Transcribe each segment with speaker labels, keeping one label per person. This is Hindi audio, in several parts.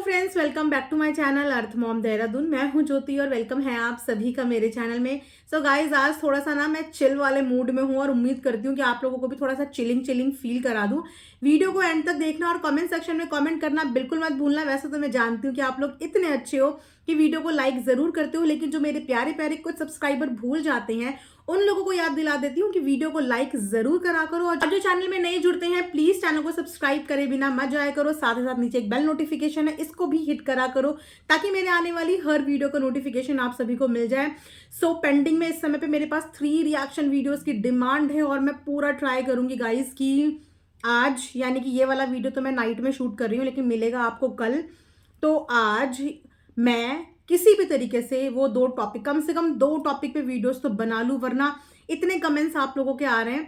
Speaker 1: Friends, welcome back to my channel Earth mom Dehradun. मैं हूं ज्योति और वेलकम है आप सभी का मेरे चैनल में। सो गाइज, आज थोड़ा सा ना मैं चिल वाले मूड में हूं और उम्मीद करती हूं कि आप लोगों को भी थोड़ा सा चिलिंग चिलिंग फील करा दूं। वीडियो को एंड तक देखना और कमेंट सेक्शन में कमेंट करना बिल्कुल मत भूलना। वैसे तो मैं जानती हूँ कि आप लोग इतने अच्छे हो कि वीडियो को लाइक जरूर करते हो, लेकिन जो मेरे प्यारे प्यारे कुछ सब्सक्राइबर भूल जाते हैं उन लोगों को याद दिला देती हूँ कि वीडियो को लाइक जरूर करा करो। और जो चैनल में नए जुड़ते हैं प्लीज चैनल को सब्सक्राइब करे बिना मत जाया करो। साथ ही साथ नीचे एक बेल नोटिफिकेशन है, इसको भी हिट करा करो ताकि मेरे आने वाली हर वीडियो का नोटिफिकेशन आप सभी को मिल जाए। सो पेंडिंग में इस समय पे मेरे पास 3 रिएक्शन वीडियोस की डिमांड है और मैं पूरा ट्राई करूंगी गाइज कि आज, यानी कि ये वाला वीडियो तो मैं नाइट में शूट कर रही हूँ लेकिन मिलेगा आपको कल, तो आज मैं किसी भी तरीके से वो 2 टॉपिक, कम से कम 2 टॉपिक पे वीडियोस तो बना लूं, वरना इतने कमेंट्स आप लोगों के आ रहे हैं।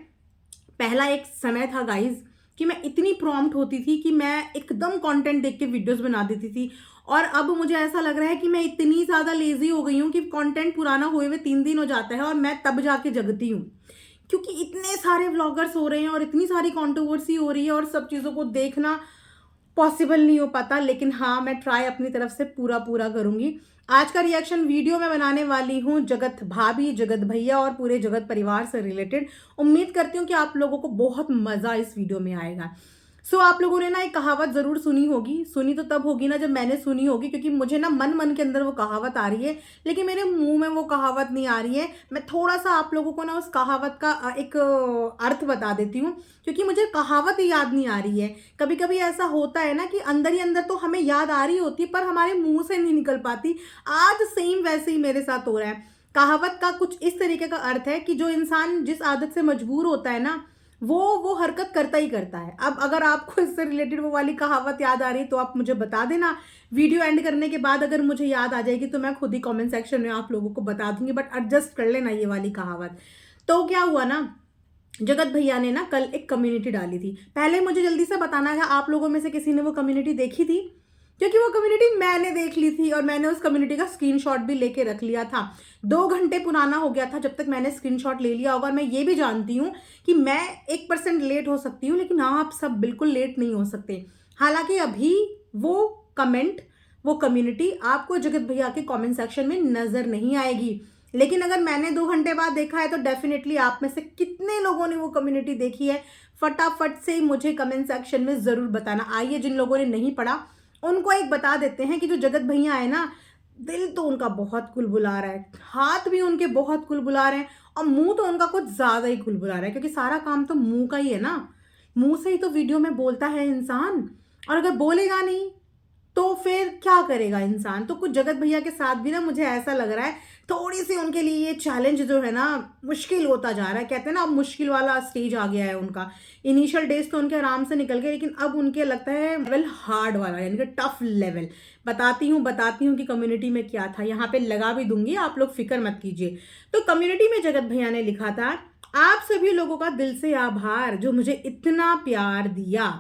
Speaker 1: पहला एक समय था गाइज कि मैं इतनी प्रॉम्प्ट होती थी कि मैं एकदम कंटेंट देख के वीडियोस बना देती थी, और अब मुझे ऐसा लग रहा है कि मैं इतनी ज्यादा लेजी हो गई हूँ कि कंटेंट पुराना हुए हुए 3 दिन हो जाता है और मैं तब जाके जगती हूँ, क्योंकि इतने सारे व्लॉगर्स हो रहे हैं और इतनी सारी कंट्रोवर्सी हो रही है और सब चीज़ों को देखना पॉसिबल नहीं हो पाता। लेकिन हाँ, मैं ट्राई अपनी तरफ से पूरा पूरा करूंगी। आज का रिएक्शन वीडियो मैं बनाने वाली हूँ जगत भाभी, जगत भैया और पूरे जगत परिवार से रिलेटेड। उम्मीद करती हूँ कि आप लोगों को बहुत मजा इस वीडियो में आएगा। सो आप लोगों ने ना एक कहावत जरूर सुनी होगी, सुनी तो तब होगी ना जब मैंने सुनी होगी, क्योंकि मुझे ना मन मन के अंदर वो कहावत आ रही है लेकिन मेरे मुंह में वो कहावत नहीं आ रही है। मैं थोड़ा सा आप लोगों को ना उस कहावत का एक अर्थ बता देती हूँ, क्योंकि मुझे कहावत ही याद नहीं आ रही है। कभी कभी ऐसा होता है ना कि अंदर ही अंदर तो हमें याद आ रही होती है पर हमारे मुंह से नहीं निकल पाती। आज सेम वैसे ही मेरे साथ हो रहा है। कहावत का कुछ इस तरीके का अर्थ है कि जो इंसान जिस आदत से मजबूर होता है ना, वो हरकत करता ही करता है। अब अगर आपको इससे रिलेटेड वो वाली कहावत याद आ रही है तो आप मुझे बता देना। वीडियो एंड करने के बाद अगर मुझे याद आ जाएगी तो मैं खुद ही कमेंट सेक्शन में आप लोगों को बता दूंगी, बट एडजस्ट कर लेना ये वाली कहावत। तो क्या हुआ ना, जगत भैया ने ना कल एक कम्युनिटी डाली थी। पहले मुझे जल्दी से बताना है आप लोगों में से किसी ने वो कम्युनिटी देखी थी, क्योंकि वो कम्युनिटी मैंने देख ली थी और मैंने उस कम्युनिटी का स्क्रीनशॉट भी लेके रख लिया था। 2 घंटे पुराना हो गया था जब तक मैंने स्क्रीनशॉट ले लिया होगा। और मैं ये भी जानती हूँ कि मैं 1% लेट हो सकती हूँ, लेकिन आप सब बिल्कुल लेट नहीं हो सकते। हालांकि अभी वो कमेंट, वो कम्युनिटी आपको जगत भैया के कमेंट सेक्शन में नजर नहीं आएगी, लेकिन अगर मैंने 2 घंटे बाद देखा है तो डेफिनेटली आप में से कितने लोगों ने वो कम्युनिटी देखी है फटाफट से मुझे कमेंट सेक्शन में जरूर बताना। आइए, जिन लोगों ने नहीं पढ़ा उनको एक बता देते हैं कि जो जगत भैया है ना, दिल तो उनका बहुत कुलबुला रहा है, हाथ भी उनके बहुत कुलबुला रहे हैं और मुंह तो उनका कुछ ज्यादा ही कुलबुला रहा है, क्योंकि सारा काम तो मुंह का ही है ना। मुंह से ही तो वीडियो में बोलता है इंसान, और अगर बोलेगा नहीं तो फिर क्या करेगा इंसान। तो कुछ जगत भैया के साथ भी ना मुझे ऐसा लग रहा है थोड़ी सी उनके लिए ये चैलेंज जो है ना मुश्किल होता जा रहा है। कहते हैं ना, अब मुश्किल वाला स्टेज आ गया है उनका। इनिशियल डेज तो उनके आराम से निकल गए, लेकिन अब उनके लगता है लेवल हार्ड वाला, यानी कि टफ लेवल। बताती हूँ कि कम्युनिटी में क्या था, यहाँ पे लगा भी दूंगी, आप लोग फिक्र मत कीजिए। तो कम्युनिटी में जगत भैया ने लिखा था, आप सभी लोगों का दिल से आभार जो मुझे इतना प्यार दिया।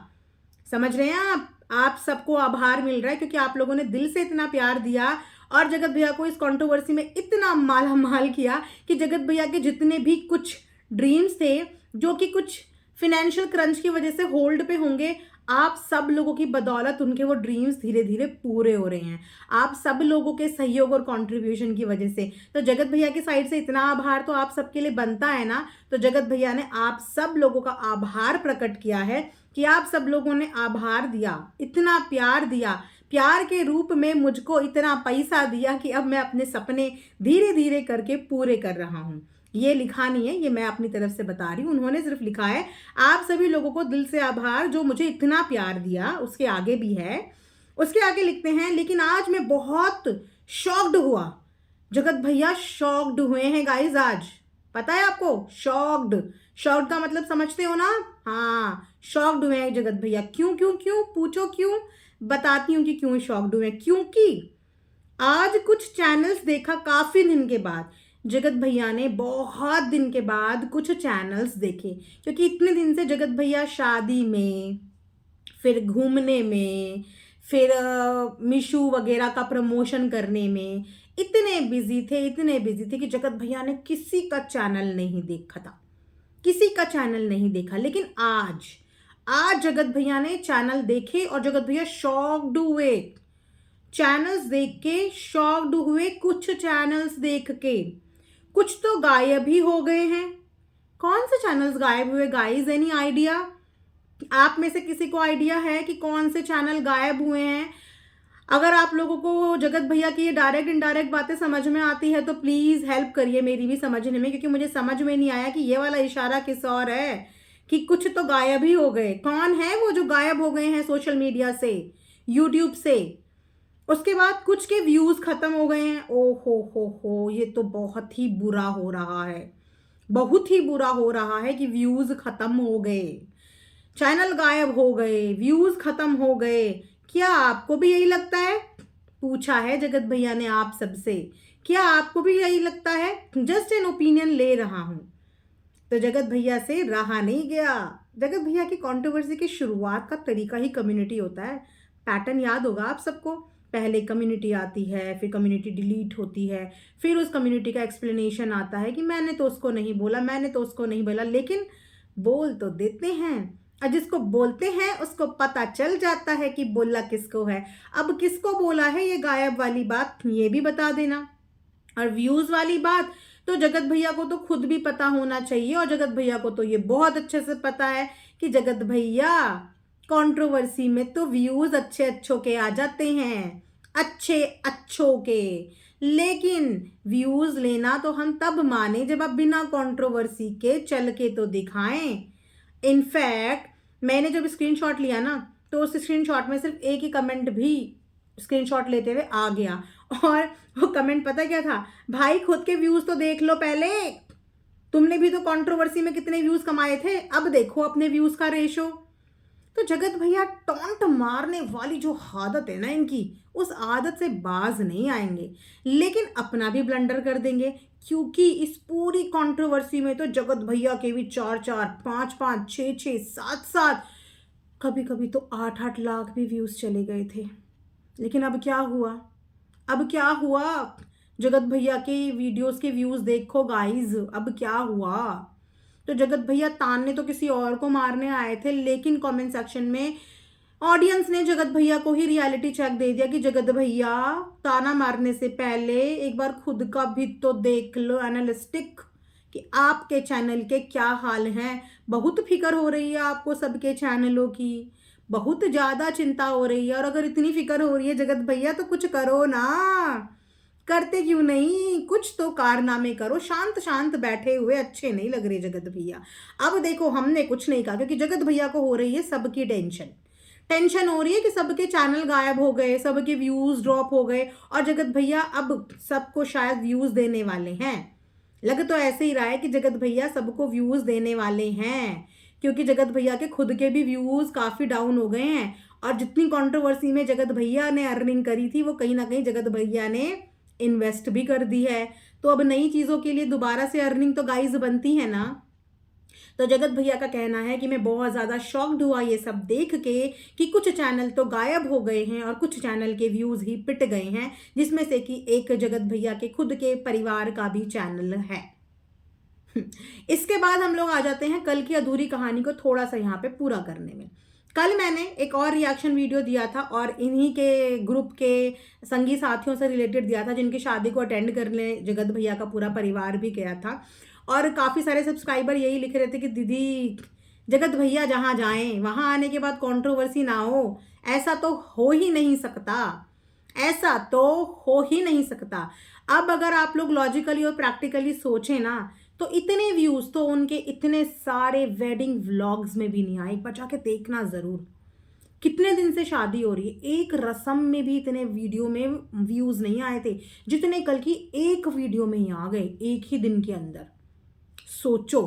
Speaker 1: समझ रहे हैं आप सबको आभार मिल रहा है क्योंकि आप लोगों ने दिल से इतना प्यार दिया और जगत भैया को इस कंट्रोवर्सी में इतना माला माल किया कि जगत भैया के जितने भी कुछ ड्रीम्स थे जो कि कुछ फिनेंशियल क्रंच की वजह से होल्ड पे होंगे, आप सब लोगों की बदौलत उनके वो ड्रीम्स धीरे धीरे पूरे हो रहे हैं, आप सब लोगों के सहयोग और कंट्रीब्यूशन की वजह से। तो जगत भैया की साइड से इतना आभार तो आप सबके लिए बनता है ना। तो जगत भैया ने आप सब लोगों का आभार प्रकट किया है कि आप सब लोगों ने आभार दिया, इतना प्यार दिया, प्यार के रूप में मुझको इतना पैसा दिया कि अब मैं अपने सपने धीरे धीरे करके पूरे कर रहा हूं। ये लिखा नहीं है, ये मैं अपनी तरफ से बता रही हूँ। उन्होंने सिर्फ लिखा है, आप सभी लोगों को दिल से आभार जो मुझे इतना प्यार दिया। उसके आगे भी है, उसके आगे लिखते हैं, लेकिन आज मैं बहुत शॉक्ड हुआ। जगत भैया शॉक्ड हुए हैं गाइस आज, पता है आपको? शॉक्ड, शॉक्ड का मतलब समझते हो ना? हाँ, शॉक्ड हुए हैं जगत भैया। क्यों क्यों क्यों पूछो क्यों? बताती हूँ कि क्यों शॉक्ड हुए। क्योंकि आज कुछ चैनल्स देखा, काफी दिन के बाद जगत भैया ने, बहुत दिन के बाद कुछ चैनल्स देखे, क्योंकि इतने दिन से जगत भैया शादी में, फिर घूमने में, फिर मिशू वगैरह का प्रमोशन करने में इतने बिजी थे, इतने बिजी थे कि जगत भैया ने किसी का चैनल नहीं देखा था, किसी का चैनल नहीं देखा। लेकिन आज आज जगत भैया ने चैनल देखे और जगत भैया शॉक्ड हुए। चैनल्स देख के शॉक्ड हुए, कुछ चैनल्स देख के। कुछ तो गायब ही हो गए हैं। कौन से चैनल्स गायब हुए गाइस? Any idea? आप में से किसी को आइडिया है कि कौन से चैनल गायब हुए हैं? अगर आप लोगों को जगत भैया की ये डायरेक्ट इनडायरेक्ट बातें समझ में आती है तो प्लीज हेल्प करिए मेरी भी समझने में, क्योंकि मुझे समझ में नहीं आया कि ये वाला इशारा किस और है कि कुछ तो गायब ही हो गए। कौन है वो जो गायब हो गए हैं सोशल मीडिया से, यूट्यूब से? उसके बाद कुछ के व्यूज खत्म हो गए हैं। ओ हो, ये तो बहुत ही बुरा हो रहा है, बहुत ही बुरा हो रहा है कि व्यूज खत्म हो गए, चैनल गायब हो गए, व्यूज खत्म हो गए। क्या आपको भी यही लगता है? पूछा है जगत भैया ने आप सबसे, क्या आपको भी यही लगता है? जस्ट एन ओपिनियन ले रहा हूं। तो जगत भैया से रहा नहीं गया। जगत भैया की कंट्रोवर्सी की शुरुआत का तरीका ही कम्युनिटी होता है। पैटर्न याद होगा आप सबको। पहले कम्युनिटी आती है, फिर कम्युनिटी डिलीट होती है, फिर उस कम्युनिटी का एक्सप्लेनेशन आता है कि मैंने तो उसको नहीं बोला, मैंने तो उसको नहीं बोला, लेकिन बोल तो देते हैं। और जिसको बोलते हैं उसको पता चल जाता है कि बोला किसको है। अब किसको बोला है ये गायब वाली बात, ये भी बता देना। और व्यूज वाली बात तो जगत भैया को तो खुद भी पता होना चाहिए, और जगत भैया को तो ये बहुत अच्छे से पता है कि जगत भैया कंट्रोवर्सी में तो व्यूज अच्छे अच्छों के आ जाते हैं, अच्छे अच्छों के। लेकिन व्यूज लेना तो हम तब माने जब आप बिना कंट्रोवर्सी के चल के तो दिखाएं। इनफैक्ट मैंने जब स्क्रीनशॉट लिया ना, तो उस स्क्रीनशॉट में सिर्फ एक ही कमेंट भी स्क्रीनशॉट लेते हुए आ गया, और वो कमेंट पता क्या था? भाई खुद के व्यूज तो देख लो पहले, तुमने भी तो कंट्रोवर्सी में कितने व्यूज कमाए थे, अब देखो अपने व्यूज का रेशो। तो जगत भैया टॉन्ट मारने वाली जो आदत है ना इनकी, उस आदत से बाज नहीं आएंगे, लेकिन अपना भी ब्लंडर कर देंगे। क्योंकि इस पूरी कंट्रोवर्सी में तो जगत भैया के भी 4-4, 5-5, 6-6, 7-7, कभी कभी तो 8-8 लाख भी व्यूज चले गए थे। लेकिन अब क्या हुआ? अब क्या हुआ? जगत भैया के वीडियोस के व्यूज देखो गाइस, अब क्या हुआ? तो जगत भैया तानने तो किसी और को मारने आए थे, लेकिन कमेंट सेक्शन में ऑडियंस ने जगत भैया को ही रियलिटी चेक दे दिया कि जगत भैया ताना मारने से पहले एक बार खुद का भी तो देख लो एनालिस्टिक कि आपके चैनल के क्या हाल हैं। बहुत फिक्र हो रही है आपको सबके चैनलों की, बहुत ज्यादा चिंता हो रही है। और अगर इतनी फिक्र हो रही है जगत भैया तो कुछ करो ना, करते क्यों नहीं? कुछ तो कारनामे करो। शांत शांत बैठे हुए अच्छे नहीं लग रहे जगत भैया। अब देखो हमने कुछ नहीं कहा, क्योंकि जगत भैया को हो रही है सबकी टेंशन, टेंशन हो रही है कि सबके चैनल गायब हो गए, सबके व्यूज ड्रॉप हो गए, और जगत भैया अब सबको शायद व्यूज देने वाले हैं। लग तो ऐसे ही रहा है कि जगत भैया सबको व्यूज देने वाले हैं, क्योंकि जगत भैया के खुद के भी व्यूज काफी डाउन हो गए हैं। और जितनी कंट्रोवर्सी में जगत भैया ने अर्निंग करी थी, वो कहीं ना कहीं जगत भैया ने इन्वेस्ट भी कर दी है। तो अब नई चीजों के लिए दोबारा से अर्निंग तो गाइस बनती है ना। तो जगत भैया का कहना है कि मैं बहुत ज़्यादा शॉक्ड हुआ ये सब देख के कि कुछ चैनल तो गायब हो गए हैं और कुछ चैनल के व्यूज़ ही पिट गए हैं, जिसमें से कि एक जगत भैया के खुद के परिवार का भी चैनल है। इसके बाद हम लोग आ जाते हैं कल की अधूरी कहानी को थोड़ा सा यहाँ पे पूरा करने में। कल मैंने एक और रिएक्शन वीडियो दिया था, और इन्हीं के ग्रुप के संगी साथियों से रिलेटेड दिया था, जिनकी शादी को अटेंड करने जगत भैया का पूरा परिवार भी गया था। और काफ़ी सारे सब्सक्राइबर यही लिख रहे थे कि दीदी जगत भैया जहाँ जाएं वहाँ आने के बाद कंट्रोवर्सी ना हो। ऐसा तो हो ही नहीं सकता, ऐसा तो हो ही नहीं सकता। अब अगर आप लोग लॉजिकली और प्रैक्टिकली सोचें ना, तो इतने व्यूज तो उनके इतने सारे वेडिंग व्लॉग्स में भी नहीं आए। एक बार जाके देखना जरूर, कितने दिन से शादी हो रही है, एक रस्म में भी इतने वीडियो में व्यूज नहीं आए थे जितने कल की एक वीडियो में ही आ गए एक ही दिन के अंदर। सोचो।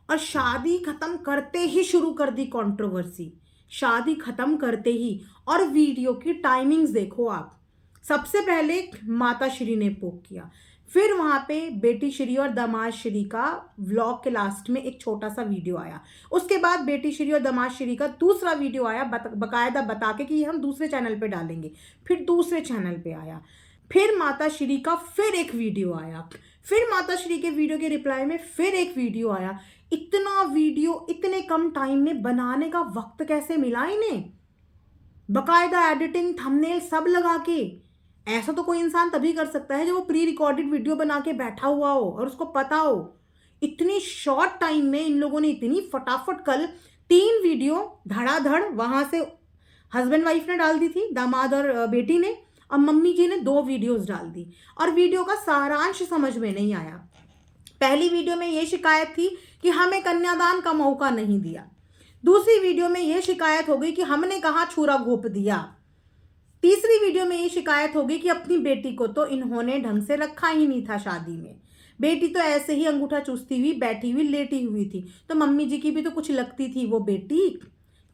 Speaker 1: और शादी खत्म करते ही शुरू कर दी कंट्रोवर्सी, शादी खत्म करते ही। और वीडियो की टाइमिंग्स देखो आप, सबसे पहले माता श्री ने पोक किया, फिर वहां पे बेटी श्री और दामाद श्री का व्लॉग के लास्ट में एक छोटा सा वीडियो आया। उसके बाद बेटी श्री और दामाद श्री का दूसरा वीडियो आया बकायदा बता के कि ये हम दूसरे चैनल पे डालेंगे। फिर दूसरे चैनल पे आया, फिर माता श्री का फिर एक वीडियो आया, फिर माता श्री के वीडियो के रिप्लाई में फिर एक वीडियो आया। इतना वीडियो इतने कम टाइम में बनाने का वक्त कैसे मिला इन्हें? बकायदा एडिटिंग, थंबनेल सब लगा के। ऐसा तो कोई इंसान तभी कर सकता है जब वो प्री रिकॉर्डेड वीडियो बना के बैठा हुआ हो और उसको पता हो। इतनी शॉर्ट टाइम में इन लोगों ने इतनी फटाफट कल 3 वीडियो धड़ाधड़ वहां से हस्बैंड वाइफ ने डाल दी थी, दामाद और बेटी ने, और मम्मी जी ने 2 वीडियोस डाल दी। और वीडियो का सारांश समझ में नहीं आया। पहली वीडियो में ये शिकायत थी कि हमें कन्यादान का मौका नहीं दिया। दूसरी वीडियो में ये शिकायत हो गई कि हमने कहा छुरा घोंप दिया। तीसरी वीडियो में ये शिकायत हो गई कि अपनी बेटी को तो इन्होंने ढंग से रखा ही नहीं था शादी में। बेटी तो ऐसे ही अंगूठा चूसती हुई बैठी हुई लेटी हुई थी, तो मम्मी जी की भी तो कुछ लगती थी वो बेटी।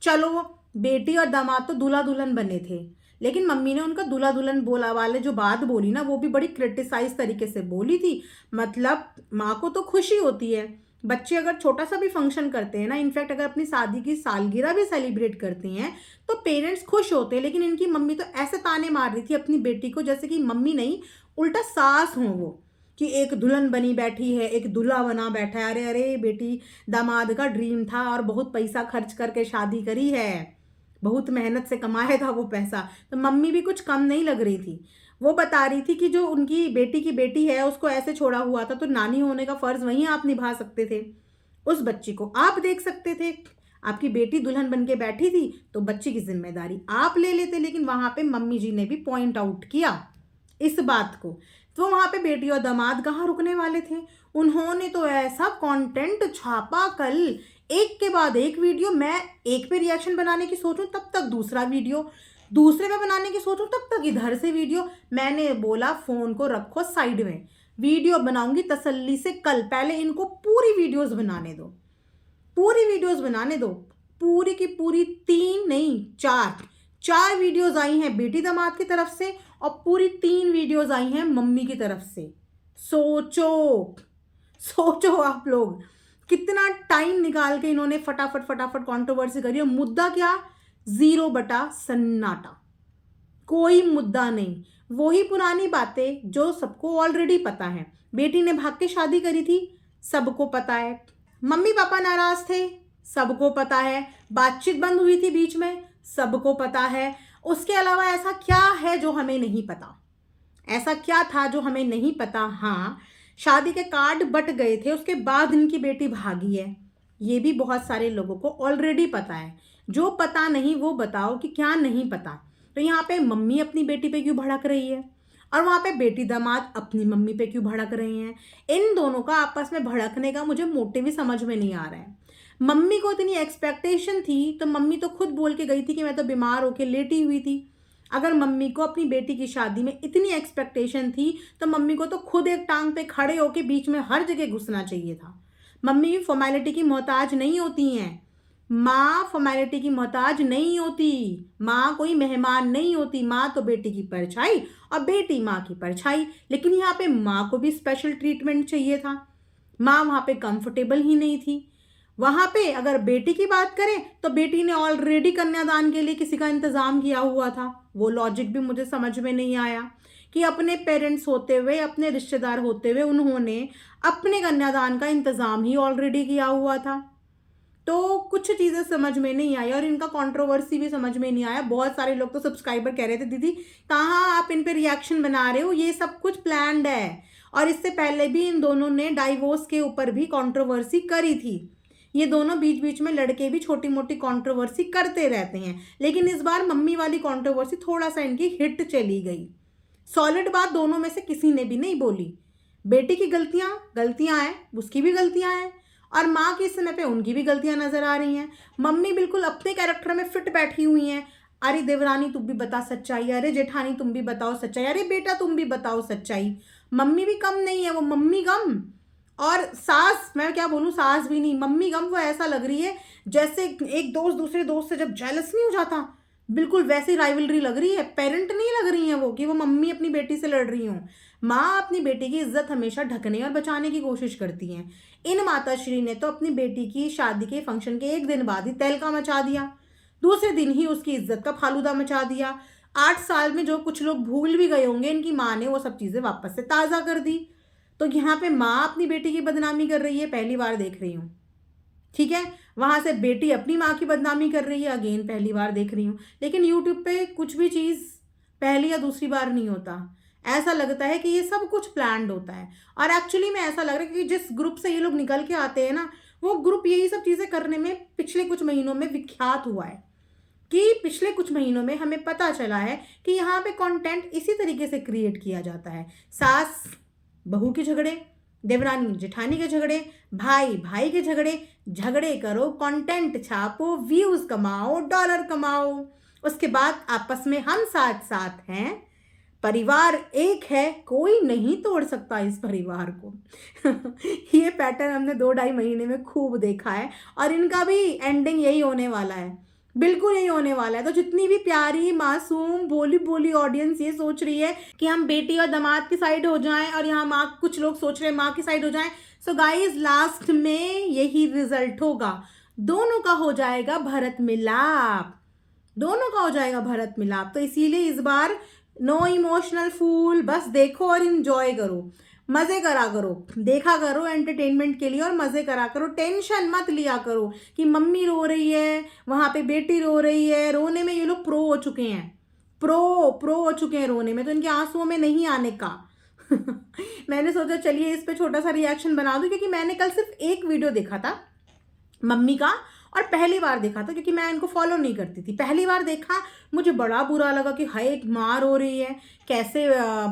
Speaker 1: चलो, बेटी और दामाद तो दूल्हा दुल्हन बने थे, लेकिन मम्मी ने उनका दूल्हा दुल्हन बोला वाले जो बात बोली ना, वो भी बड़ी क्रिटिसाइज तरीके से बोली थी। मतलब माँ को तो खुशी होती है, बच्चे अगर छोटा सा भी फंक्शन करते हैं ना, इनफैक्ट अगर अपनी शादी की सालगिरह भी सेलिब्रेट करते हैं तो पेरेंट्स खुश होते हैं। लेकिन इनकी मम्मी तो ऐसे ताने मार रही थी अपनी बेटी को जैसे कि मम्मी नहीं, उल्टा सास हो वो, कि एक दुल्हन बनी बैठी है, एक दूल्हा बना बैठा है। अरे अरे बेटी, दामाद का ड्रीम था और बहुत पैसा खर्च करके शादी करी है, बहुत मेहनत से कमाया था वो पैसा। तो मम्मी भी कुछ कम नहीं लग रही थी। वो बता रही थी कि जो उनकी बेटी की बेटी है उसको ऐसे छोड़ा हुआ था, तो नानी होने का फर्ज वहीं आप निभा सकते थे, उस बच्ची को आप देख सकते थे। आपकी बेटी दुल्हन बन के बैठी थी तो बच्ची की जिम्मेदारी आप ले लेते। लेकिन वहां पे मम्मी जी ने भी पॉइंट आउट किया इस बात को। तो वहां पे बेटी और दामाद कहाँ रुकने वाले थे, उन्होंने तो ऐसा कंटेंट छापा कल, एक के बाद एक वीडियो। मैं एक पे रिएक्शन बनाने की सोचूं तब तक दूसरा वीडियो, दूसरे पे बनाने की सोचूं तब तक इधर से वीडियो। मैंने बोला फोन को रखो साइड में, वीडियो बनाऊंगी तसल्ली से कल, पहले इनको पूरी वीडियोस बनाने दो, पूरी वीडियोस बनाने दो। पूरी की पूरी 3 नहीं 4 वीडियोस आई हैं बेटी दामाद की तरफ से, और पूरी 3 वीडियोस आई हैं मम्मी की तरफ से। सोचो, सोचो आप लोग, कितना टाइम निकाल के इन्होंने फटाफट फटाफट कंट्रोवर्सी करी। और मुद्दा क्या, 0 बटा सन्नाटा, कोई मुद्दा नहीं। वही पुरानी बातें जो सबको ऑलरेडी पता है। बेटी ने भाग के शादी करी थी, सबको पता है। मम्मी पापा नाराज थे, सबको पता है। बातचीत बंद हुई थी बीच में, सबको पता है। उसके अलावा ऐसा क्या है जो हमें नहीं पता, ऐसा क्या था जो हमें नहीं पता। हाँ, शादी के कार्ड बट गए थे, उसके बाद इनकी बेटी भागी है, ये भी बहुत सारे लोगों को ऑलरेडी पता है। जो पता नहीं वो बताओ कि क्या नहीं पता। तो यहाँ पे मम्मी अपनी बेटी पे क्यों भड़क रही है, और वहाँ पे बेटी दामाद अपनी मम्मी पे क्यों भड़क रहे हैं। इन दोनों का आपस में भड़कने का मुझे मोटिव ही समझ में नहीं आ रहा है। मम्मी को इतनी एक्सपेक्टेशन थी तो मम्मी तो खुद बोल के गई थी कि मैं तो बीमार होके लेटी हुई थी। अगर मम्मी को अपनी बेटी की शादी में इतनी एक्सपेक्टेशन थी तो मम्मी को तो खुद एक टांग पे खड़े होके बीच में हर जगह घुसना चाहिए था। मम्मी फॉर्मेलिटी की मोहताज नहीं होती हैं, माँ फॉर्मेलिटी की मोहताज नहीं होती, माँ कोई मेहमान नहीं होती। माँ तो बेटी की परछाई और बेटी माँ की परछाई। लेकिन यहाँ पे माँ को भी स्पेशल ट्रीटमेंट चाहिए था, माँ वहाँ पे कंफर्टेबल ही नहीं थी। वहां पे अगर बेटी की बात करें तो बेटी ने ऑलरेडी कन्यादान के लिए किसी का इंतजाम किया हुआ था। वो लॉजिक भी मुझे समझ में नहीं आया कि अपने पेरेंट्स होते हुए, अपने रिश्तेदार होते हुए उन्होंने अपने कन्यादान का इंतजाम ही ऑलरेडी किया हुआ था। तो कुछ चीज़ें समझ में नहीं आई और इनका कंट्रोवर्सी भी समझ में नहीं आया। बहुत सारे लोग तो सब्सक्राइबर कह रहे थे दीदी कहाँ आप इन पे रिएक्शन बना रहे हो, ये सब कुछ प्लान्ड है। और इससे पहले भी इन दोनों ने डाइवोर्स के ऊपर भी कंट्रोवर्सी करी थी। ये दोनों बीच बीच में लड़के भी छोटी मोटी कंट्रोवर्सी करते रहते हैं, लेकिन इस बार मम्मी वाली कंट्रोवर्सी थोड़ा सा इनकी हिट चली गई। सॉलिड बात दोनों में से किसी ने भी नहीं बोली। बेटी की गलतियां गलतियां हैं, उसकी भी गलतियां हैं, और माँ की इस समय पे उनकी भी गलतियां नजर आ रही हैं। मम्मी बिल्कुल अपने कैरेक्टर में फिट बैठी हुई हैं। अरे देवरानी तुम भी बता सच्चाई, अरे जेठानी तुम भी बताओ सच्चाई, अरे बेटा तुम भी बताओ सच्चाई। मम्मी भी कम नहीं है, वो मम्मी कम। और सास, मैं क्या बोलूँ, सास भी नहीं मम्मी कम। वो ऐसा लग रही है जैसे एक दोस्त दूसरे दोस्त से जब जेलस नहीं हो जाता, बिल्कुल वैसी राइवलरी लग रही है। पेरेंट नहीं लग रही है वो कि वो मम्मी अपनी बेटी से लड़ रही हूँ। माँ अपनी बेटी की इज्जत हमेशा ढकने और बचाने की कोशिश करती हैं। इन माताश्री ने तो अपनी बेटी की शादी के फंक्शन के एक दिन बाद ही तहलका मचा दिया, दूसरे दिन ही उसकी इज्जत का फालूदा मचा दिया। 8 साल में जो कुछ लोग भूल भी गए होंगे, इनकी माँ ने वो सब चीज़ें वापस से ताज़ा कर दी। तो यहाँ पे माँ अपनी बेटी की बदनामी कर रही है, पहली बार देख रही हूँ। ठीक है, वहां से बेटी अपनी माँ की बदनामी कर रही है, अगेन पहली बार देख रही हूँ। लेकिन यूट्यूब पे कुछ भी चीज़ पहली या दूसरी बार नहीं होता, ऐसा लगता है कि ये सब कुछ प्लान्ड होता है। और एक्चुअली में ऐसा लग रहा है कि जिस ग्रुप से ये लोग निकल के आते हैं ना, वो ग्रुप यही सब चीज़ें करने में पिछले कुछ महीनों में विख्यात हुआ है। कि पिछले कुछ महीनों में हमें पता चला है कि यहाँ पे कंटेंट इसी तरीके से क्रिएट किया जाता है। सास बहू के झगड़े, देवरानी जेठानी के झगड़े, भाई भाई के झगड़े, झगड़े करो, कंटेंट छापो, व्यूज कमाओ, डॉलर कमाओ। उसके बाद आपस में हम साथ साथ हैं, परिवार एक है, कोई नहीं तोड़ सकता इस परिवार को। ये पैटर्न हमने 2-2.5 महीने में खूब देखा है और इनका भी एंडिंग यही होने वाला है, बिल्कुल यही होने वाला है। तो जितनी भी प्यारी मासूम भोली भोली ऑडियंस ये सोच रही है कि हम बेटी और दामाद की साइड हो जाएं और यहाँ माँ, कुछ लोग सोच रहे हैं माँ की साइड हो जाएं, सो गाइस लास्ट में यही रिजल्ट होगा, दोनों का हो जाएगा भरत मिलाप, दोनों का हो जाएगा भरत मिलाप। तो इसीलिए इस बार नो इमोशनल फूल, बस देखो और इंजॉय करो, मजे करा करो, देखा करो एंटरटेनमेंट के लिए और मजे करा करो। टेंशन मत लिया करो कि मम्मी रो रही है, वहां पे बेटी रो रही है। रोने में ये लोग प्रो हो चुके हैं, प्रो हो चुके हैं रोने में, तो इनके आंसुओं में नहीं आने का। मैंने सोचा चलिए इस पे छोटा सा रिएक्शन बना दूं, क्योंकि मैंने कल सिर्फ एक वीडियो देखा था मम्मी का, और पहली बार देखा था क्योंकि मैं इनको फॉलो नहीं करती थी। पहली बार देखा, मुझे बड़ा बुरा लगा कि हाय एक माँ रो रही है, कैसे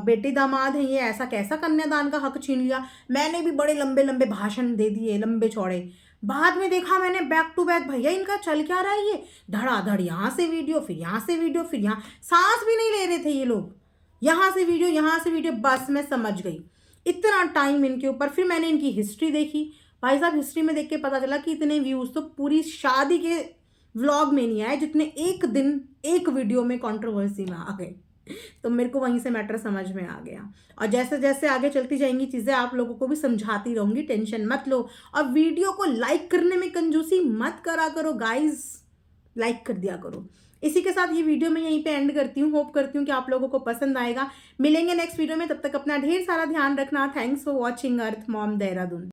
Speaker 1: बेटे दामाद हैं ये, ऐसा कैसा कन्यादान का हक छीन लिया। मैंने भी बड़े लंबे लंबे भाषण दे दिए, लंबे चौड़े। बाद में देखा मैंने बैक टू बैक, भैया इनका चल क्या रहा है, ये धड़ाधड़ यहाँ से वीडियो, फिर यहाँ से वीडियो, फिर यहाँ, सांस भी नहीं ले रहे थे ये लोग, यहाँ से वीडियो यहाँ से वीडियो। बस मैं समझ गई, इतना टाइम इनके ऊपर। फिर मैंने इनकी हिस्ट्री देखी, भाई साहब हिस्ट्री में देख के पता चला कि इतने व्यूज तो पूरी शादी के व्लॉग में नहीं आए जितने एक दिन एक वीडियो में कंट्रोवर्सी में आ गए। तो मेरे को वहीं से मैटर समझ में आ गया, और जैसे जैसे आगे चलती जाएंगी चीज़ें आप लोगों को भी समझाती रहूंगी, टेंशन मत लो। और वीडियो को लाइक करने में कंजूसी मत करा करो गाइज, लाइक कर दिया करो। इसी के साथ ये वीडियो मैं यहीं पे एंड करती हूँ, होप करती हूँ कि आप लोगों को पसंद आएगा। मिलेंगे नेक्स्ट वीडियो में, तब तक अपना ढेर सारा ध्यान रखना। Thanks for watching earth mom Dehradun.